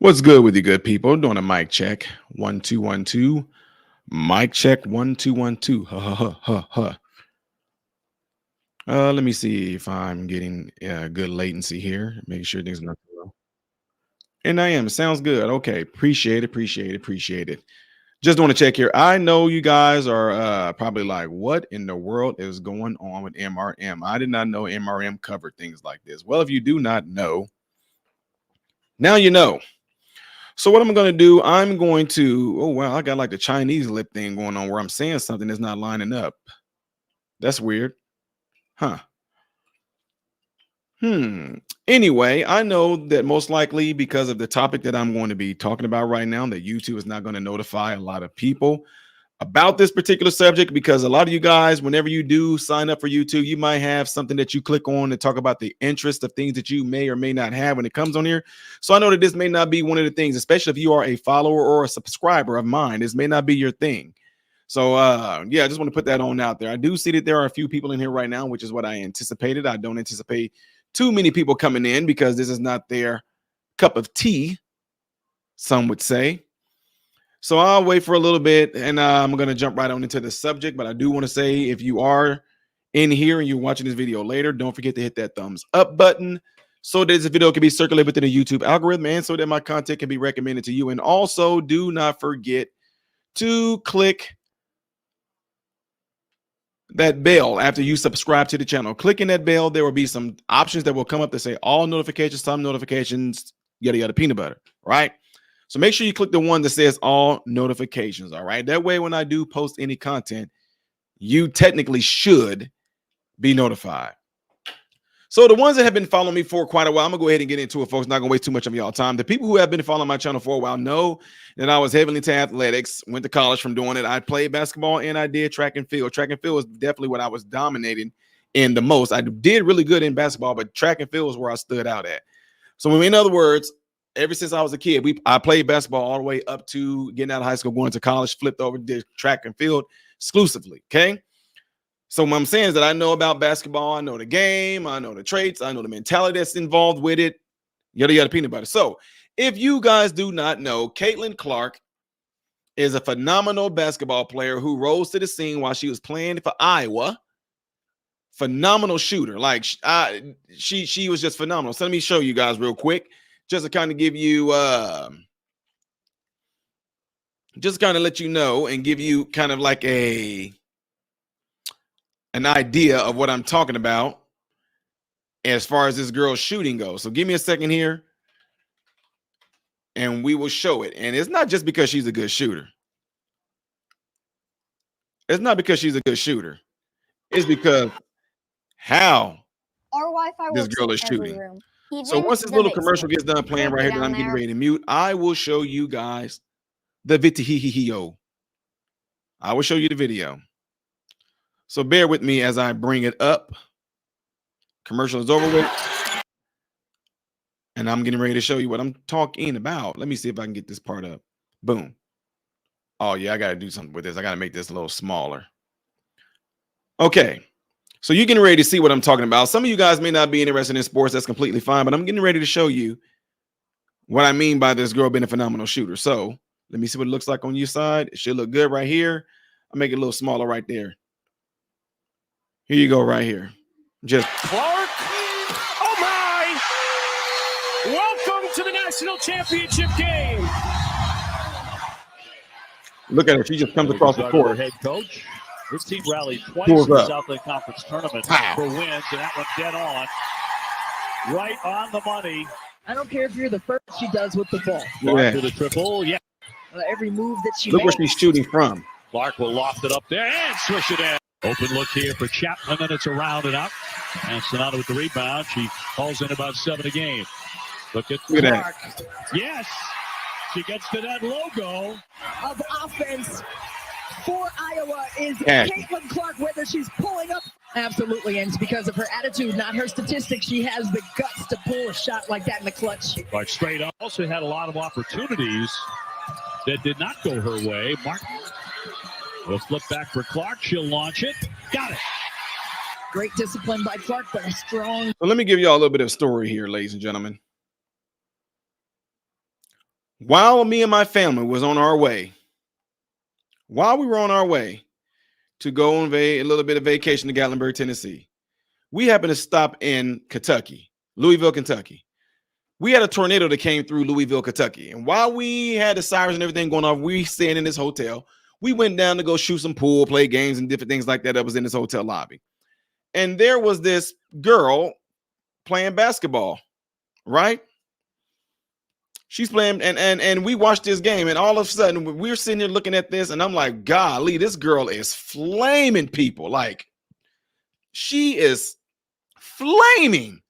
What's good with you good people? Doing a mic check. 1 2 1 2. Mic check 1 2 1 2. Ha ha ha ha ha. Let me see if I'm getting good latency here. Make sure things not too low. And I am. It sounds good. Okay. Appreciate it. Appreciate it. Appreciate it. Just want to check here. I know you guys are probably like, what in the world is going on with MRM? I did not know MRM covered things like this. Well, if you do not know, now you know. So what I'm going to do, I'm going to, oh, wow, I got like the Chinese lip thing going on where I'm saying something that's not lining up. That's weird. Huh. Anyway, I know that most likely because of the topic that I'm going to be talking about right now, that YouTube is not going to notify a lot of people about this particular subject, because a lot of you guys, whenever you do sign up for YouTube, you might have something that you click on to talk about the interest of things that you may or may not have when it comes on here. So I know that this may not be one of the things, especially if you are a follower or a subscriber of mine, this may not be your thing. So yeah, I just want to put that on out there. I do see that there are a few people in here right now, which is what I anticipated. I don't anticipate too many people coming in because this is not their cup of tea, some would say. So I'll wait for a little bit and I'm going to jump right on into the subject. But I do want to say, if you are in here and you're watching this video later, don't forget to hit that thumbs up button so that this video can be circulated within the YouTube algorithm and so that my content can be recommended to you. And also do not forget to click that bell after you subscribe to the channel. Clicking that bell, there will be some options that will come up that say all notifications, some notifications, yada, yada, peanut butter, right? So make sure you click the one that says all notifications, all right? That way, when I do post any content, you technically should be notified. So the ones that have been following me for quite a while, I'm going to go ahead and get into it, folks. Not going to waste too much of y'all time. The people who have been following my channel for a while know that I was heavily into athletics, went to college from doing it. I played basketball and I did track and field. Track and field was definitely what I was dominating in the most. I did really good in basketball, but track and field was where I stood out at. So in other words, ever since I was a kid, I played basketball all the way up to getting out of high school, going to college, flipped over, did track and field exclusively, okay? So what I'm saying is that I know about basketball, I know the game, I know the traits, I know the mentality that's involved with it, yada, yada, peanut butter. So if you guys do not know, Caitlyn Clark is a phenomenal basketball player who rose to the scene while she was playing for Iowa. Phenomenal shooter. Like she was just phenomenal. So let me show you guys real quick, just to kind of give you, just kind of let you know and give you kind of like an idea of what I'm talking about as far as this girl's shooting goes. So give me a second here and we will show it. And it's not just because she's a good shooter. It's not because she's a good shooter. It's because how this girl is shooting. So once this little commercial gets done playing right here that I'm getting ready to mute, I will show you guys the video. I will show you the video. So bear with me as I bring it up. Commercial is over with. And I'm getting ready to show you what I'm talking about. Let me see if I can get this part up. Boom. Oh, yeah, I got to do something with this. I got to make this a little smaller. Okay. So you're getting ready to see what I'm talking about. Some of you guys may not be interested in sports. That's completely fine. But I'm getting ready to show you what I mean by this girl being a phenomenal shooter. So let me see what it looks like on your side. It should look good right here. I'll make it a little smaller right there. Here you go right here. Just Clark. Oh, my. Welcome to the national championship game. Look at her. She just comes across the court. Head coach. This team rallied twice in the Southland Conference tournament for wins, and that one dead on. Right on the money. I don't care if you're the first she does with the ball. Clark to the triple, yeah. Every move that she makes. Look where she's shooting from. Clark will loft it up there and swish it in. Open look here for Chapman, and it's around and out. And Sonata with the rebound. She calls in about 7 a game. Look at Clark. That. Yes. She gets to that logo of offense for Iowa is Caitlyn Clark, whether she's pulling up. Absolutely, and it's because of her attitude, not her statistics. She has the guts to pull a shot like that in the clutch. Like straight up. Also had a lot of opportunities that did not go her way. Martin will flip back for Clark. She'll launch it. Got it. Great discipline by Clark, but a strong. So let me give you all a little bit of story here, ladies and gentlemen. While me and my family was on our way, while we were on our way to go on a little bit of vacation to Gatlinburg, Tennessee, we happened to stop in Kentucky, Louisville, Kentucky. We had a tornado that came through Louisville, Kentucky. And while we had the sirens and everything going off, we staying in this hotel. We went down to go shoot some pool, play games, and different things like that was in this hotel lobby. And there was this girl playing basketball, right? She's playing, and we watched this game, and all of a sudden we're sitting there looking at this, and I'm like, golly, this girl is flaming people. Like, she is flaming.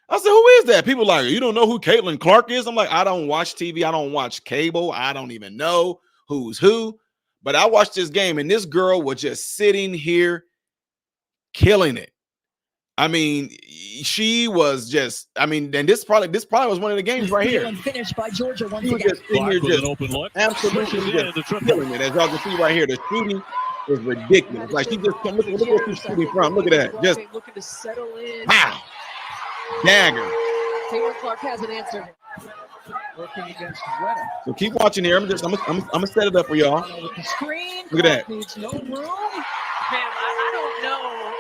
I said, who is that? People like, you don't know who Caitlyn Clark is? I'm like, I don't watch TV. I don't watch cable. I don't even know who's who. But I watched this game, and this girl was just sitting here killing it. I mean, she was just, I mean, and this probably was one of the games right here. Finished by Georgia once again. Just an open look. Absolutely just killing it. As y'all can see right here, the shooting is ridiculous. Like, she just, look where she's shooting from. Look at that. Just looking to settle in. Wow. Dagger. Caitlyn Clark hasn't answered. Working against Greta. So keep watching here. I'm gonna set it up for y'all. Screen. Look at that. Needs no room. Man, I don't know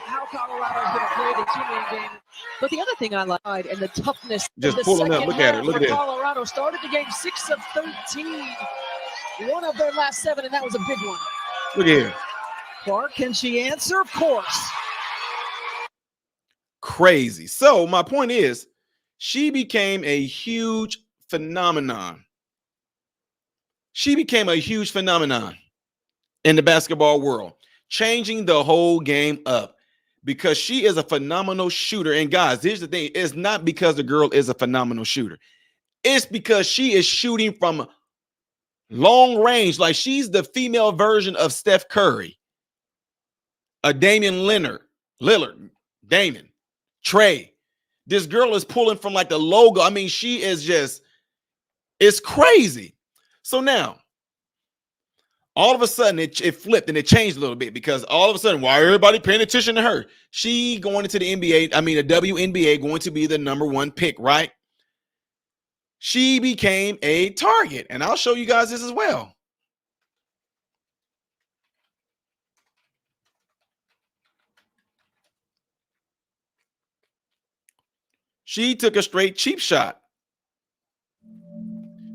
how Colorado's going to play the two-man game. But the other thing I like, and the toughness. Just pulling up. Look at her. Look at it. Colorado started the game 6 of 13. One of their last 7, and that was a big one. Look at here. Clark, can she answer? Of course. Crazy. So my point is, she became a huge phenomenon. She became a huge phenomenon in the basketball world, changing the whole game up because she is a phenomenal shooter. And guys, here's the thing. It's not because the girl is a phenomenal shooter. It's because she is shooting from long range. Like, she's the female version of Steph Curry, a Damian Lillard, Damon, Trey. This girl is pulling from like the logo. I mean, she is just, it's crazy. So now, all of a sudden, it flipped and it changed a little bit because all of a sudden, why are everybody paying attention to her? She going into the NBA, I mean, the WNBA, going to be the #1 pick, right? She became a target, and I'll show you guys this as well. She took a straight cheap shot.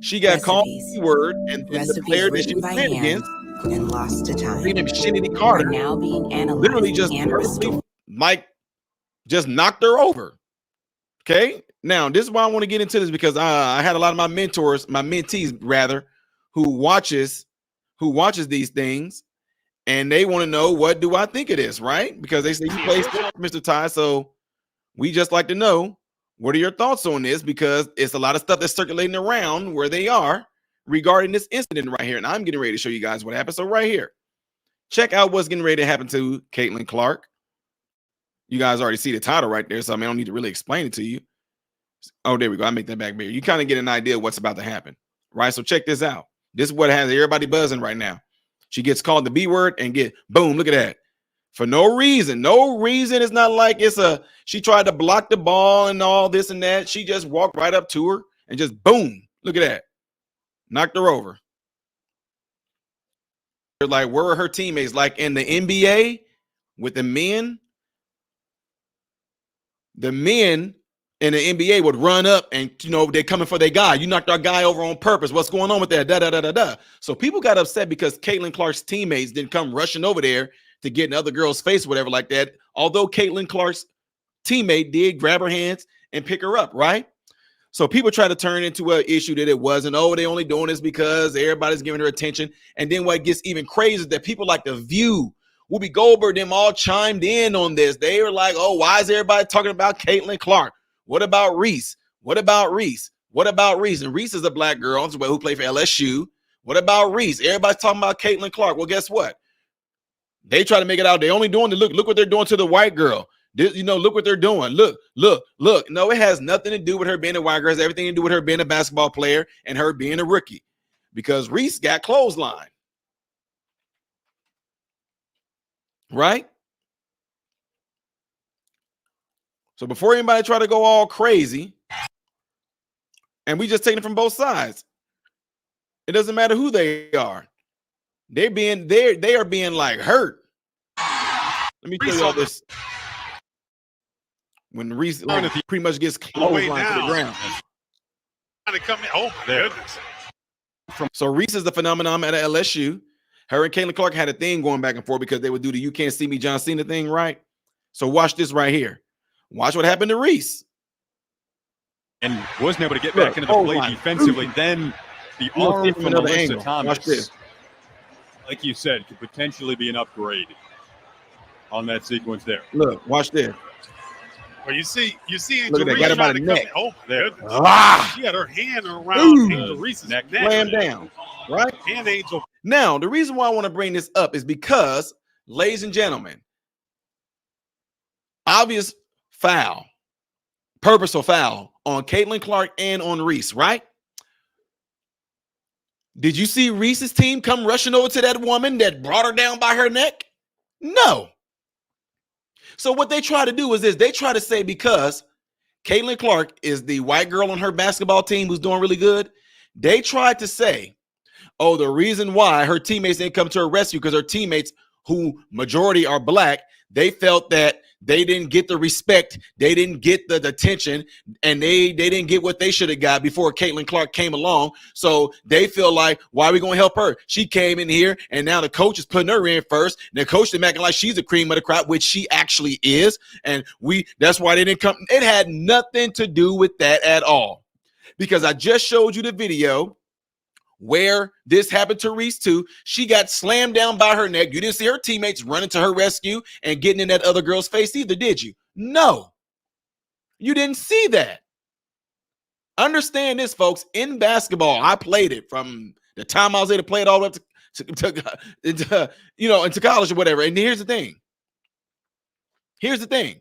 She got called the word, and the player that she was playing against and lost to time. Her name is Shinity Carter. Now being analyzed, literally just Mike just knocked her over. Okay, now this is why I want to get into this because I had a lot of my mentees rather, who watches these things, and they want to know, what do I think of this, right? Because they say you play sports, Mr. Ty, so we just like to know, what are your thoughts on this? Because it's a lot of stuff that's circulating around where they are regarding this incident right here. And I'm getting ready to show you guys what happened. So right here, check out what's getting ready to happen to Caitlyn Clark. You guys already see the title right there. So I mean, I don't need to really explain it to you. Oh, there we go. I make that back bigger. You kind of get an idea of what's about to happen, right? So check this out. This is what has everybody buzzing right now. She gets called the B word and get boom. Look at that. For no reason. No reason. It's not like she tried to block the ball and all this and that. She just walked right up to her and just boom. Look at that. Knocked her over. Like, where are her teammates? Like in the NBA with the men in the NBA would run up and, they're coming for their guy. You knocked our guy over on purpose. What's going on with that? Da, da, da, da, da. So people got upset because Caitlyn Clark's teammates didn't come rushing over there to get in other girl's face, whatever like that. Although Caitlyn Clark's teammate did grab her hands and pick her up, right? So people try to turn into an issue that it wasn't. Oh, they only doing this because everybody's giving her attention. And then what gets even crazy is that people like The View, Whoopi Goldberg, them all chimed in on this. They were like, oh, why is everybody talking about Caitlyn Clark? What about Reese? What about Reese? What about Reese? And Reese is a black girl who played for LSU. What about Reese? Everybody's talking about Caitlyn Clark. Well, guess what? They try to make it out. They only doing the look what they're doing to the white girl. Look what they're doing. Look. No, it has nothing to do with her being a white girl. It has everything to do with her being a basketball player and her being a rookie. Because Reese got clothesline. Right? So before anybody try to go all crazy, and we just taking it from both sides, It doesn't matter who they are. They are being like hurt. Let me tell y'all this. When Reese pretty much gets clotheslined to the ground. Oh my goodness. So Reese is the phenomenon at LSU. Her and Caitlyn Clark had a thing going back and forth because they would do the "You Can't See Me, John Cena" thing, right? So watch this right here. Watch what happened to Reese. And wasn't able to get back into the play defensively. Then the arm from Alyssa Thomas, like you said, could potentially be an upgrade on that sequence there. Look, watch this. Well, you see, Look at that, got him by the neck. Oh, there. She had her hand around Angel Reese's neck. Slam down, right? And Angel. Now, the reason why I want to bring this up is because, ladies and gentlemen, obvious foul, purposeful foul on Caitlyn Clark and on Reese, right? Did you see Reese's team come rushing over to that woman that brought her down by her neck? No. So what they try to do is this. They try to say because Caitlyn Clark is the white girl on her basketball team who's doing really good, they tried to say, oh, the reason why her teammates didn't come to her rescue because her teammates, who majority are black, they felt that they didn't get the respect, they didn't get the attention, and they didn't get what they should have got before Caitlyn Clark came along. So they feel like, why are we going to help her? She came in here, and now the coach is putting her in first. And the coach is acting like she's the cream of the crop, which she actually is. And that's why they didn't come. It had nothing to do with that at all. Because I just showed you the video where this happened to Reese too. She got slammed down by her neck. You didn't see her teammates running to her rescue and getting in that other girl's face either, did you? No. You didn't see that. Understand this, folks. In basketball, I played it from the time I was able to play it all the way up into college or whatever. And here's the thing.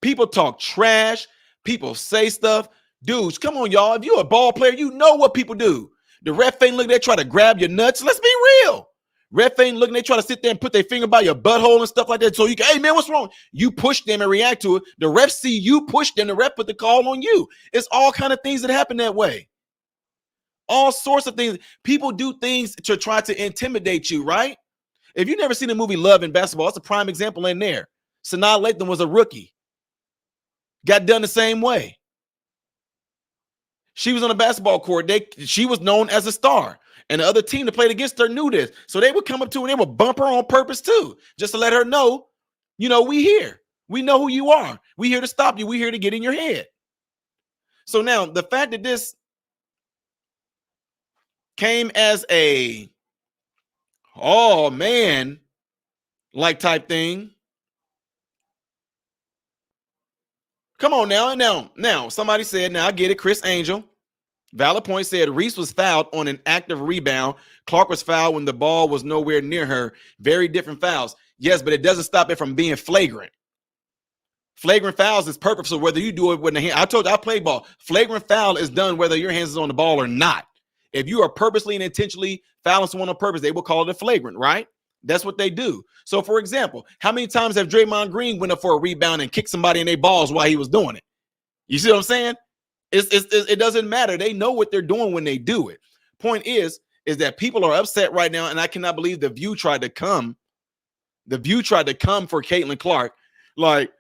People talk trash. People say stuff. Dudes, come on, y'all. If you're a ball player, you know what people do. The ref ain't looking, they try to grab your nuts. Let's be real. Ref ain't looking, they try to sit there and put their finger by your butthole and stuff like that. So you can, hey man, what's wrong? You push them and react to it. The ref see you push them, the ref put the call on you. It's all kind of things that happen that way. All sorts of things. People do things to try to intimidate you, right? If you've never seen the movie Love and Basketball, it's a prime example in there. Sanaa Lathan was a rookie. Got done the same way. She was on the basketball court. She was known as a star. And the other team that played against her knew this. So they would come up to her and they would bump her on purpose too, just to let her know, we here. We know who you are. We here to stop you. We here to get in your head. So now the fact that this came as a, oh man, like type thing. Come on now. Somebody said, now I get it. Chris Angel, valid point, said Reese was fouled on an active rebound. Clark was fouled when the ball was nowhere near her. Very different fouls. Yes, but it doesn't stop it from being flagrant. Flagrant fouls is purposeful, whether you do it with the hand. I told you I play ball. Flagrant foul is done whether your hands is on the ball or not. If you are purposely and intentionally fouling someone on purpose, they will call it a flagrant, right? That's what they do. So, for example, how many times have Draymond Green went up for a rebound and kicked somebody in their balls while he was doing it? You see what I'm saying? It doesn't matter. They know what they're doing when they do it. Point is that people are upset right now, and I cannot believe The View tried to come. The View tried to come for Caitlyn Clark. Like,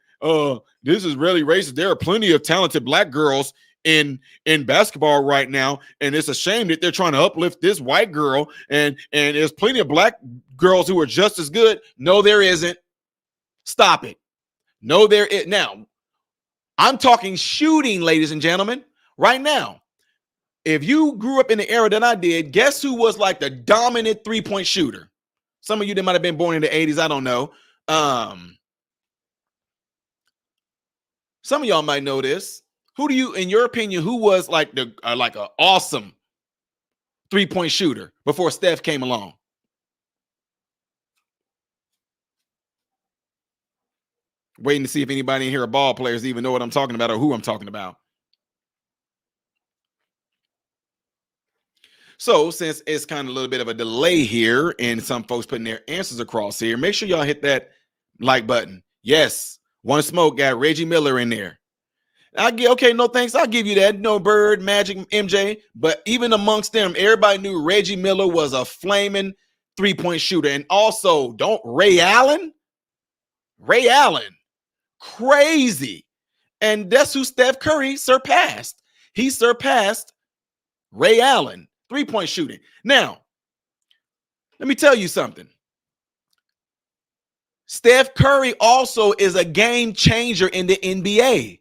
this is really racist. There are plenty of talented black girls in basketball right now, and it's a shame that they're trying to uplift this white girl, and there's plenty of black girls who are just as good. No, there isn't. Stop it. No, there is. Now, I'm talking shooting, ladies and gentlemen, right now. If you grew up in the era that I did, guess who was like the dominant three-point shooter? Some of you that might have been born in the 80s, I don't know. Some of y'all might know this. Who do you, in your opinion, who was like an awesome three-point shooter before Steph came along? Waiting to see if anybody in here are ball players even know what I'm talking about or who I'm talking about. So since it's kind of a little bit of a delay here and some folks putting their answers across here, make sure y'all hit that like button. Yes, One Smoke got Reggie Miller in there. Okay, no thanks. I'll give you that. No Bird, Magic, MJ. But even amongst them, everybody knew Reggie Miller was a flaming three-point shooter. And also, Ray Allen, crazy. And that's who Steph Curry surpassed. He surpassed Ray Allen, three-point shooting. Now, let me tell you something. Steph Curry also is a game changer in the NBA.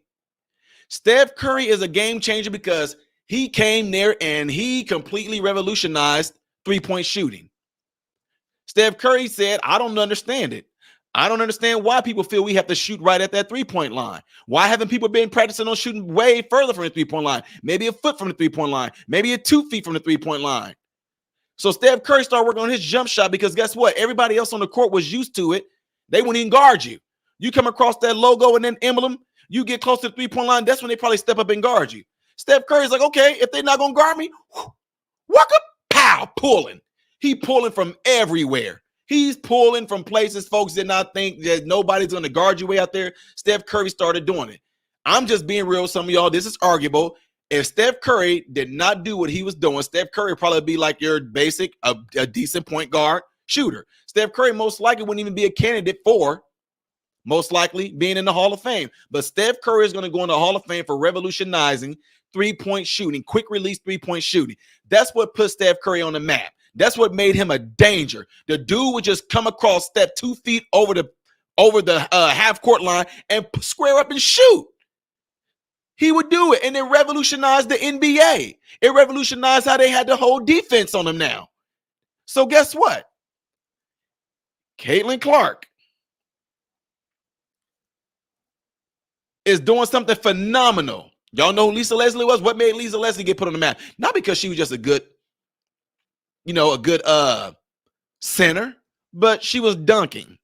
Steph Curry is a game changer because he came there and he completely revolutionized three-point shooting. Steph Curry said, I don't understand it. I don't understand why people feel we have to shoot right at that three-point line. Why haven't people been practicing on shooting way further from the three-point line? Maybe a foot from the three-point line. Maybe 2 feet from the three-point line. So Steph Curry started working on his jump shot because guess what? Everybody else on the court was used to it. They wouldn't even guard you. You come across that logo and then emblem, you get close to the three-point line, that's when they probably step up and guard you. Steph Curry's like, okay, if they're not going to guard me, walk up, pow, pulling. He pulling from everywhere. He's pulling from places folks did not think that nobody's going to guard you way out there. Steph Curry started doing it. I'm just being real. Some of y'all, this is arguable. If Steph Curry did not do what he was doing, Steph Curry would probably be like your basic, a decent point guard shooter. Steph Curry most likely wouldn't even be a candidate for most likely being in the Hall of Fame. But Steph Curry is going to go in the Hall of Fame for revolutionizing three-point shooting, quick release three-point shooting. That's what put Steph Curry on the map. That's what made him a danger. The dude would just come across, step 2 feet over the half-court line and square up and shoot. He would do it, and it revolutionized the NBA. It revolutionized how they had the whole defense on him now. So guess what? Caitlyn Clark is doing something phenomenal. Y'all know who Lisa Leslie was? What made Lisa Leslie get put on the map? Not because she was just a good center, but she was dunking.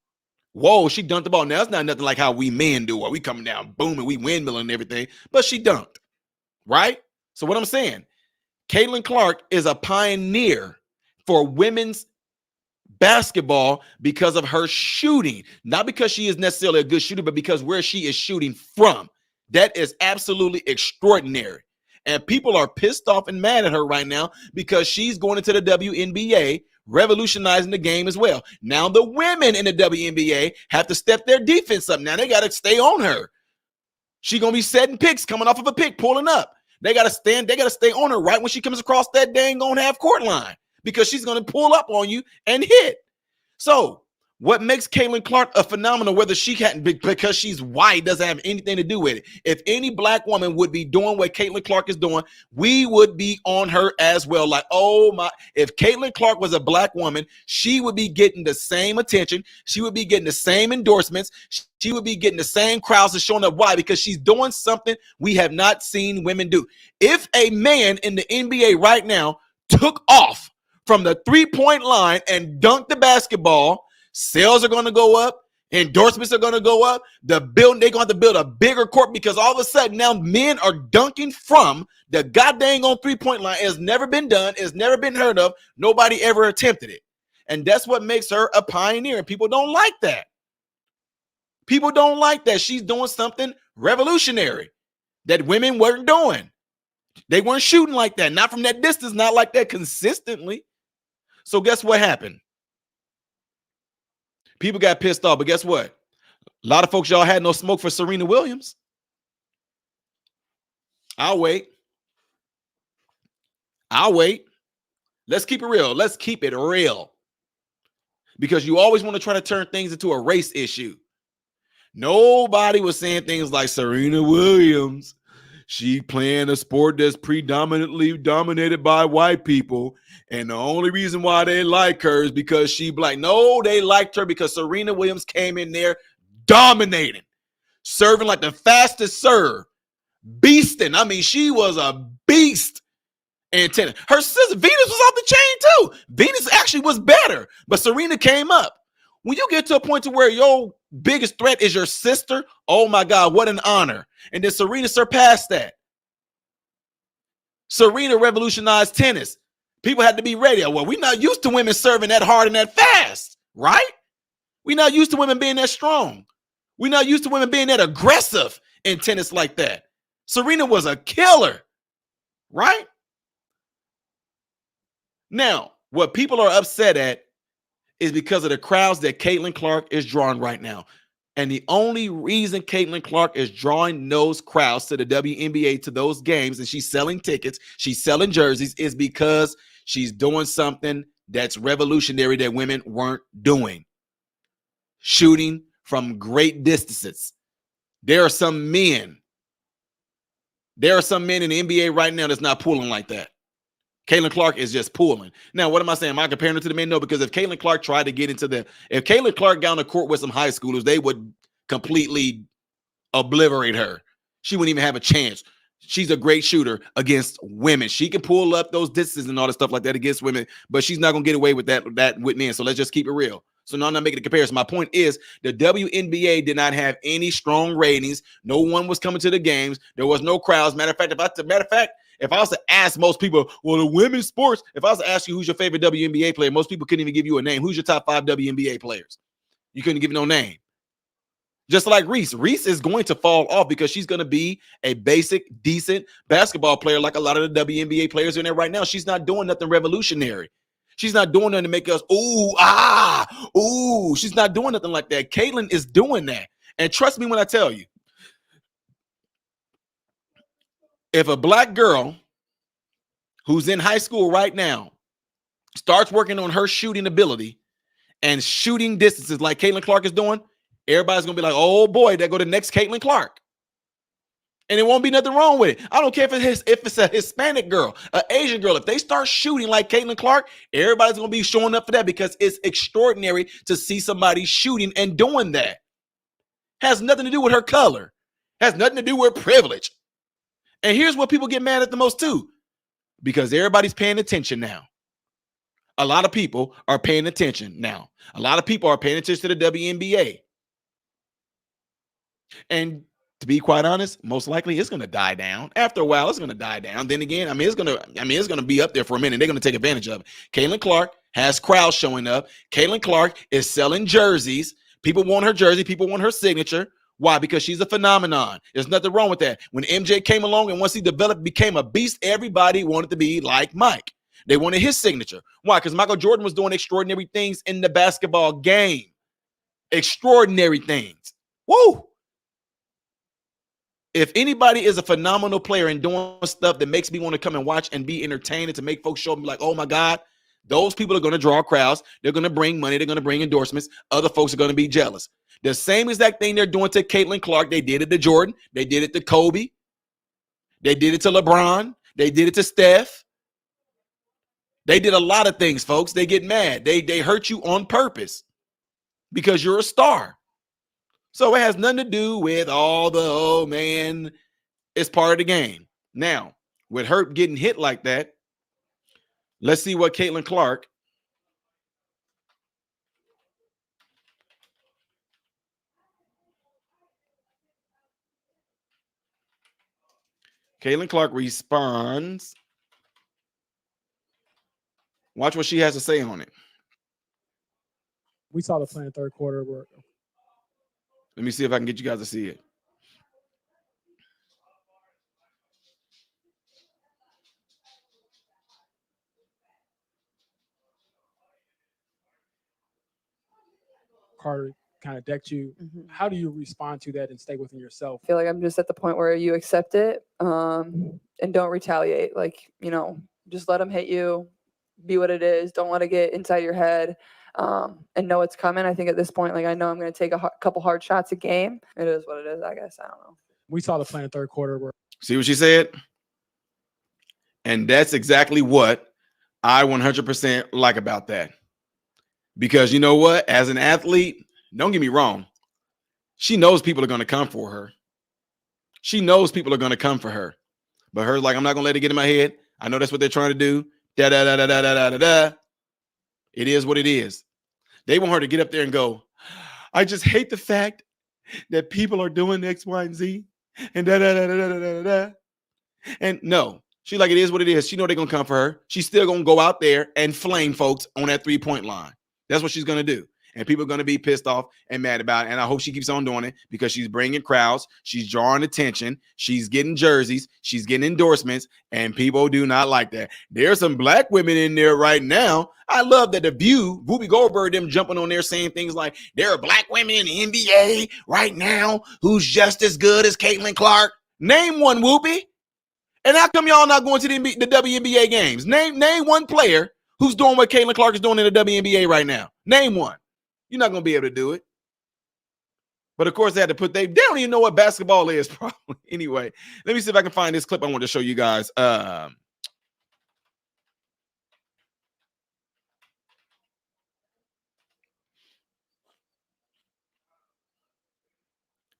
Whoa, she dunked the ball. Now, it's not nothing like how we men do, where we coming down, booming, we windmilling and everything, but she dunked, right? So what I'm saying, Caitlyn Clark is a pioneer for women's basketball because of her shooting, not because she is necessarily a good shooter, but because where she is shooting from. That is absolutely extraordinary. And people are pissed off and mad at her right now because she's going into the WNBA, revolutionizing the game as well. Now the women in the WNBA have to step their defense up. Now they got to stay on her. She's going to be setting picks, coming off of a pick, pulling up. They got to stay on her right when she comes across that dang on half court line because she's going to pull up on you and hit. So what makes Caitlyn Clark a phenomenon, whether she hadn't been because she's white, doesn't have anything to do with it. If any black woman would be doing what Caitlyn Clark is doing, we would be on her as well. Like, oh my, if Caitlyn Clark was a black woman, she would be getting the same attention. She would be getting the same endorsements. She would be getting the same crowds that's showing up. Why? Because she's doing something we have not seen women do. If a man in the NBA right now took off from the three-point line and dunked the basketball, sales are going to go up. Endorsements are going to go up. They're going to have to build a bigger court because all of a sudden now men are dunking from the goddamn on three-point line. It's never been done. It's never been heard of. Nobody ever attempted it. And that's what makes her a pioneer. And people don't like that. People don't like that. She's doing something revolutionary that women weren't doing. They weren't shooting like that. Not from that distance, not like that consistently. So guess what happened? People got pissed off, but guess what? A lot of folks, y'all had no smoke for Serena Williams. I'll wait. Let's keep it real. Let's keep it real. Because you always want to try to turn things into a race issue. Nobody was saying things like Serena Williams. She playing a sport that's predominantly dominated by white people. And the only reason why they like her is because she black. No, they liked her because Serena Williams came in there dominating, serving like the fastest serve, beasting. I mean, she was a beast in tennis. Her sister Venus was off the chain too. Venus actually was better, but Serena came up. When you get to a point to where your biggest threat is your sister, oh my God, what an honor. And then Serena surpassed that. Serena revolutionized tennis. People had to be ready. Well, we're not used to women serving that hard and that fast, right? We're not used to women being that strong. We're not used to women being that aggressive in tennis like that. Serena was a killer, right? Now, what people are upset at is because of the crowds that Caitlyn Clark is drawing right now. And the only reason Caitlyn Clark is drawing those crowds to the WNBA, to those games, and she's selling tickets, she's selling jerseys, is because she's doing something that's revolutionary that women weren't doing. Shooting from great distances. There are some men in the NBA right now that's not pulling like that. Caitlyn Clark is just pulling. Now, what am I saying? Am I comparing her to the men? No, because if Caitlyn Clark tried to get into if Caitlyn Clark got on the court with some high schoolers, they would completely obliterate her. She wouldn't even have a chance. She's a great shooter against women. She can pull up those distances and all that stuff like that against women, but she's not going to get away with that with men. So let's just keep it real. So now I'm not making a comparison. My point is the WNBA did not have any strong ratings. No one was coming to the games. There was no crowds. Matter of fact, if I was to ask most people, well, the women's sports, if I was to ask you who's your favorite WNBA player, most people couldn't even give you a name. Who's your top 5 WNBA players? You couldn't give no name. Just like Reese. Reese is going to fall off because she's going to be a basic, decent basketball player like a lot of the WNBA players in there right now. She's not doing nothing revolutionary. She's not doing nothing to make us, ooh. She's not doing nothing like that. Caitlyn is doing that. And trust me when I tell you, if a black girl who's in high school right now starts working on her shooting ability and shooting distances like Caitlyn Clark is doing, everybody's going to be like, oh, boy, there go the next Caitlyn Clark. And it won't be nothing wrong with it. I don't care if it's a Hispanic girl, an Asian girl. If they start shooting like Caitlyn Clark, everybody's going to be showing up for that because it's extraordinary to see somebody shooting and doing that. Has nothing to do with her color. Has nothing to do with privilege. And here's what people get mad at the most too, because everybody's paying attention now. A lot of people are paying attention now. A lot of people are paying attention to the WNBA. And to be quite honest, most likely it's going to die down. After a while, it's going to die down. Then again, it's going to be up there for a minute. They're going to take advantage of it. Caitlyn Clark has crowds showing up. Caitlyn Clark is selling jerseys. People want her jersey. People want her signature. Why? Because she's a phenomenon. There's nothing wrong with that. When MJ came along and once he developed, became a beast, everybody wanted to be like Mike. They wanted his signature. Why? Because Michael Jordan was doing extraordinary things in the basketball game. Extraordinary things. Woo! If anybody is a phenomenal player and doing stuff that makes me want to come and watch and be entertained and to make folks show me like, oh my God, those people are going to draw crowds. They're going to bring money. They're going to bring endorsements. Other folks are going to be jealous. The same exact thing they're doing to Caitlyn Clark. They did it to Jordan. They did it to Kobe. They did it to LeBron. They did it to Steph. They did a lot of things, folks. They get mad. They hurt you on purpose because you're a star. So it has nothing to do with all the, oh, man, it's part of the game. Now, with her getting hit like that, let's see what Caitlyn Clark responds. Watch what she has to say on it. We saw the play in third quarter. Let me see if I can get you guys to see it. Carter kind of decked you. How do you respond to that and stay within yourself? I feel like I'm just at the point where you accept it and don't retaliate. Like, just let them hit you, be what it is. Don't let it get inside your head and know it's coming. I think at this point, like, I know I'm going to take a couple hard shots a game. It is what it is, I guess. I don't know. We saw the play in third quarter. See what she said? And that's exactly what I 100% like about that. Because you know what? As an athlete, don't get me wrong. She knows people are going to come for her. She knows people are going to come for her. But her like, I'm not going to let it get in my head. I know that's what they're trying to do. Da-da-da-da-da-da-da-da. It is what it is. They want her to get up there and go, I just hate the fact that people are doing X, Y, and Z. And da-da-da-da-da-da-da. And no, she like, it is what it is. She know they're going to come for her. She's still going to go out there and flame folks on that 3-point line. That's what she's going to do. and people are going to be pissed off and mad about it. And I hope she keeps on doing it because she's bringing crowds, she's drawing attention, she's getting jerseys, she's getting endorsements, and people do not like that. There's some black women in there right now. I love that The View, Whoopi Goldberg, them jumping on there saying things like there are black women in the NBA right now who's just as good as Caitlyn Clark. Name one, Whoopi. And how come y'all not going to the WNBA games? Name one player who's doing what Caitlyn Clark is doing in the WNBA right now. Name one. You're not going to be able to do it. But of course, they had to put they don't even know what basketball is, probably. Anyway, let me see if I can find this clip I want to show you guys.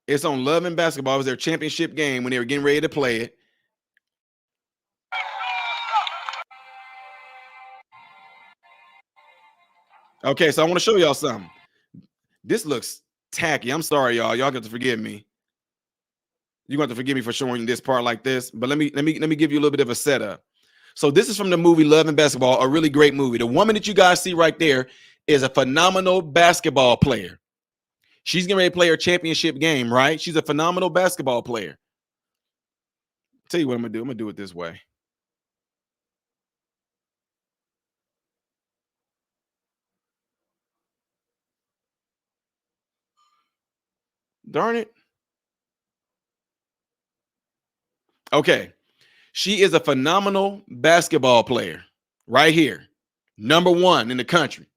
It's on Love and Basketball. It was their championship game when they were getting ready to play it. Okay, so I want to show y'all something. This looks tacky. I'm sorry, y'all. Y'all got to forgive me. You're going to have to forgive me for showing this part like this. But let me give you a little bit of a setup. So this is from the movie Love and Basketball, a really great movie. The woman that you guys see right there is a phenomenal basketball player. She's getting ready to play her championship game, right? She's a phenomenal basketball player. Tell you what I'm going to do. I'm going to do it this way. Darn it. Okay. She is a phenomenal basketball player right here. #1 in the country.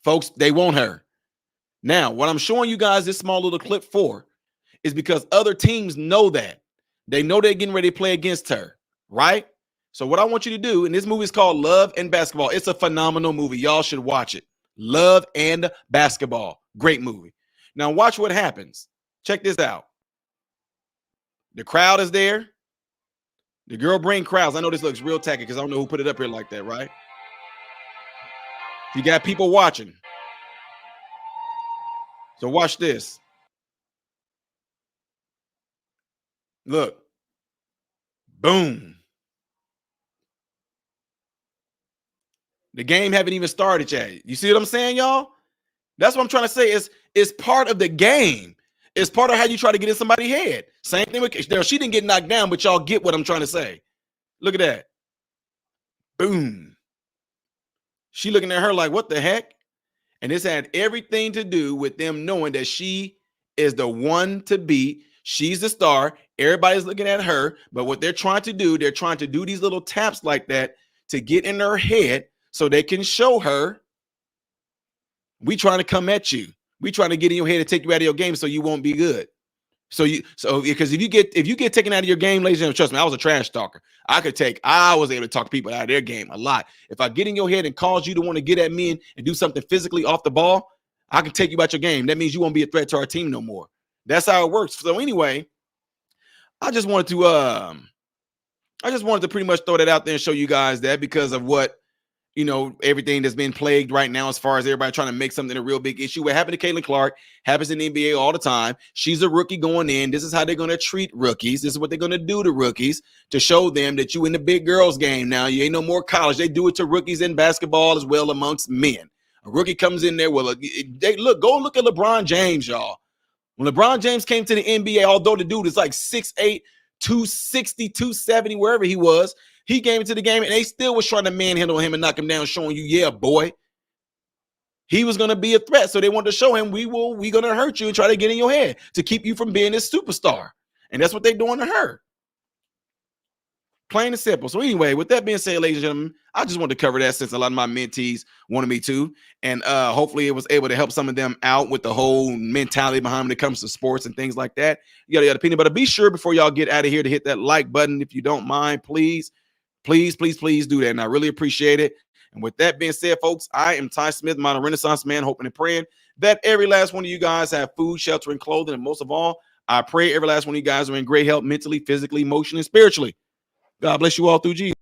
Folks, they want her. Now, what I'm showing you guys this small little clip for is because other teams know that. They know they're getting ready to play against her, right? So what I want you to do, and this movie is called Love and Basketball. It's a phenomenal movie. Y'all should watch it. Love and Basketball. Great movie. Now watch what happens. Check this out. The crowd is there. The girl bring crowds. I know this looks real tacky because I don't know who put it up here like that, right? You got people watching. So watch this. Look. Boom. The game haven't even started yet. You see what I'm saying, y'all? That's what I'm trying to say. It's part of the game. It's part of how you try to get in somebody's head. Same thing with Daryl. She didn't get knocked down, but y'all get what I'm trying to say. Look at that. Boom. She looking at her like, what the heck? And this had everything to do with them knowing that she is the one to beat. She's the star. Everybody's looking at her. But what they're trying to do these little taps like that to get in her head so they can show her, we trying to come at you. We trying to get in your head to take you out of your game so you won't be good. So because if you get taken out of your game, ladies and gentlemen, trust me, I was a trash talker. I was able to talk people out of their game a lot. If I get in your head and cause you to want to get at me and do something physically off the ball, I can take you out your game. That means you won't be a threat to our team no more. That's how it works. So anyway, I just wanted to pretty much throw that out there and show you guys that because of what, everything that's been plagued right now as far as everybody trying to make something a real big issue. What happened to Caitlyn Clark happens in the NBA all the time. She's a rookie going in. This is how they're going to treat rookies. This is what they're going to do to rookies to show them that you in the big girls game now. You ain't no more college. They do it to rookies in basketball as well amongst men. A rookie comes in there. Well, go look at LeBron James, y'all. When LeBron James came to the NBA, although the dude is like 6'8", 260, 270, wherever he was, he came into the game and they still was trying to manhandle him and knock him down, showing you, yeah, boy, he was going to be a threat. So they wanted to show him, we going to hurt you and try to get in your head to keep you from being this superstar. And that's what they're doing to her. Plain and simple. So anyway, with that being said, ladies and gentlemen, I just wanted to cover that since a lot of my mentees wanted me to. And hopefully it was able to help some of them out with the whole mentality behind when it comes to sports and things like that. Yada, peanut butter. Be sure before y'all get out of here to hit that like button. If you don't mind, please do that. And I really appreciate it. And with that being said, folks, I am Ty Smith, modern Renaissance man, hoping and praying that every last one of you guys have food, shelter, and clothing. And most of all, I pray every last one of you guys are in great health mentally, physically, emotionally, and spiritually. God bless you all through Jesus.